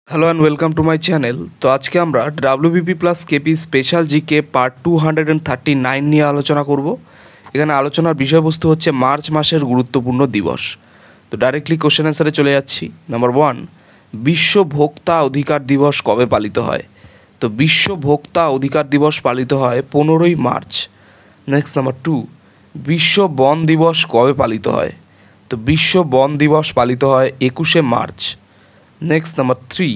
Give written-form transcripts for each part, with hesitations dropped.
Hello and welcome to my channel. তো আজকে আমরা WBP plus KP special GK part 239 নিয়ে আলোচনা করব। এখানে আলোচনার বিষয়বস্তু হচ্ছে মার্চ মাসের গুরুত্বপূর্ণ দিবস। তো ডাইরেক্টলি কোশ্চেন অ্যান্সারে চলে যাচ্ছি। নাম্বার 1, বিশ্ব ভোক্তা অধিকার দিবস কবে পালিত হয়? তো বিশ্ব ভোক্তা অধিকার দিবস পালিত হয় 15ই মার্চ। নেক্সট নাম্বার 2, বিশ্ব বন দিবস কবে পালিত হয়? তো বিশ্ব বন দিবস পালিত হয় 21শে মার্চ। নেক্সট নাম্বার 3,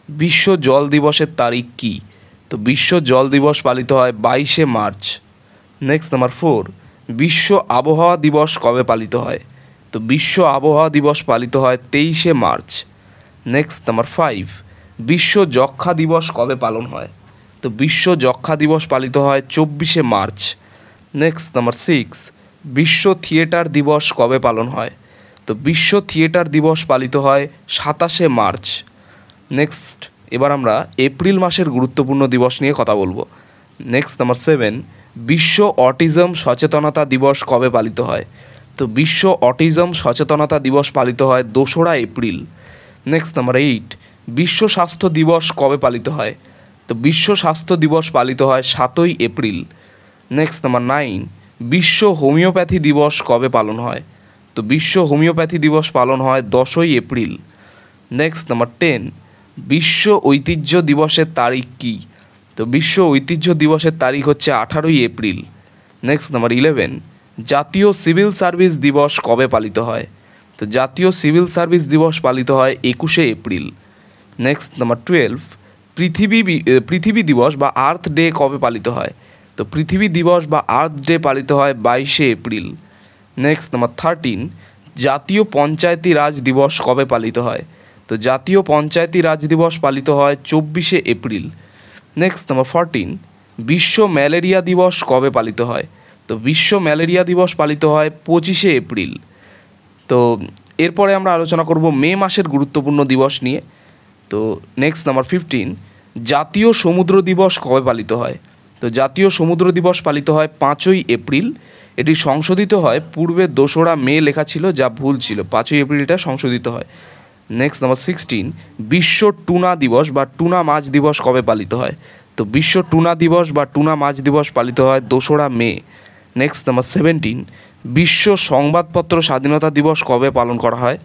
বিশ্ব জল দিবসের তারিখ কী? তো বিশ্ব জল দিবস পালিত হয় 22শে মার্চ। নেক্সট নাম্বার 4, বিশ্ব আবহাওয়া দিবস কবে পালিত হয়? তো বিশ্ব আবহাওয়া দিবস পালিত হয় 23শে মার্চ। নেক্সট নাম্বার 5, বিশ্ব যক্ষ্মা দিবস কবে পালন হয়? তো বিশ্ব যক্ষ্মা দিবস পালিত হয় 24শে মার্চ। নেক্সট নাম্বার 6, বিশ্ব থিয়েটার দিবস কবে পালন হয়? তো বিশ্ব থিয়েটার দিবস পালিত হয় 27শে মার্চ। নেক্সট এবার আমরা এপ্রিল মাসের গুরুত্বপূর্ণ দিবস নিয়ে কথা বলবো। নেক্সট নাম্বার 7, বিশ্ব অটিজম সচেতনতা দিবস কবে পালিত হয়? তো বিশ্ব অটিজম সচেতনতা দিবস পালিত হয় 2রা এপ্রিল। নেক্সট নাম্বার 8, বিশ্ব স্বাস্থ্য দিবস কবে পালিত হয়? তো বিশ্ব স্বাস্থ্য দিবস পালিত হয় 7ই এপ্রিল। নেক্সট নাম্বার 9, বিশ্ব হোমিওপ্যাথি দিবস কবে পালন হয়? তো বিশ্ব হোমিওপ্যাথি দিবস পালন হয় 10ই এপ্রিল। নেক্সট নাম্বার 10, বিশ্ব ঐতিহ্য দিবসের তারিখ কী? তো বিশ্ব ঐতিহ্য দিবসের তারিখ হচ্ছে 18ই এপ্রিল। নেক্সট নাম্বার 11, জাতীয় সিভিল সার্ভিস দিবস কবে পালিত হয়? তো জাতীয় সিভিল সার্ভিস দিবস পালিত হয় 21শে এপ্রিল। নেক্সট নাম্বার 12, পৃথিবী দিবস বা আর্থ ডে কবে পালিত হয়? তো পৃথিবী দিবস বা আর্থ ডে পালিত হয় 22শে এপ্রিল। নেক্সট নাম্বার 13, জাতীয় পঞ্চায়েতি রাজ দিবস কবে পালিত হয়? তো জাতীয় পঞ্চায়েতি রাজ দিবস পালিত হয় 24শে এপ্রিল। নেক্সট নাম্বার 14, বিশ্ব ম্যালেরিয়া দিবস কবে পালিত হয়? তো বিশ্ব ম্যালেরিয়া দিবস পালিত হয় 25শে এপ্রিল। তো এরপরে আমরা আলোচনা করব মে মাসের গুরুত্বপূর্ণ দিবস নিয়ে। তো নেক্সট নাম্বার 15, জাতীয় সমুদ্র দিবস কবে পালিত হয়? তো জাতীয় সমুদ্র দিবস পালিত হয় 5ই এপ্রিল। এটি সংশোধিত হয়, পূর্বে 2রা মে লেখা ছিল, যা ভুল ছিল, 5ই এপ্রিলটা সংশোধিত হয়। নেক্সট নাম্বার 16, বিশ্ব টুনা দিবস বা টুনা মাছ দিবস কবে পালিত হয়? তো বিশ্ব টুনা দিবস বা টুনা মাছ দিবস পালিত হয় 2রা মে। নেক্সট নাম্বার 17, বিশ্ব সংবাদপত্র স্বাধীনতা দিবস কবে পালন করা হয়?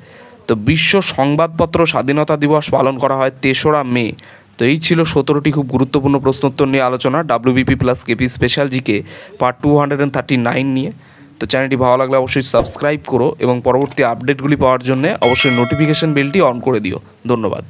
তো বিশ্ব সংবাদপত্র স্বাধীনতা দিবস পালন করা হয় 3রা মে। তো এই ছিল 17টি খুব গুরুত্বপূর্ণ প্রশ্নোত্তর নিয়ে আলোচনা WBP plus KP special GK part 239 নিয়ে। তো চ্যানেলটি ভালো লাগলে অবশ্যই সাবস্ক্রাইব করো এবং পরবর্তী আপডেটগুলি পাওয়ার জন্য অবশ্যই নোটিফিকেশন বেলটি অন করে দিও। ধন্যবাদ।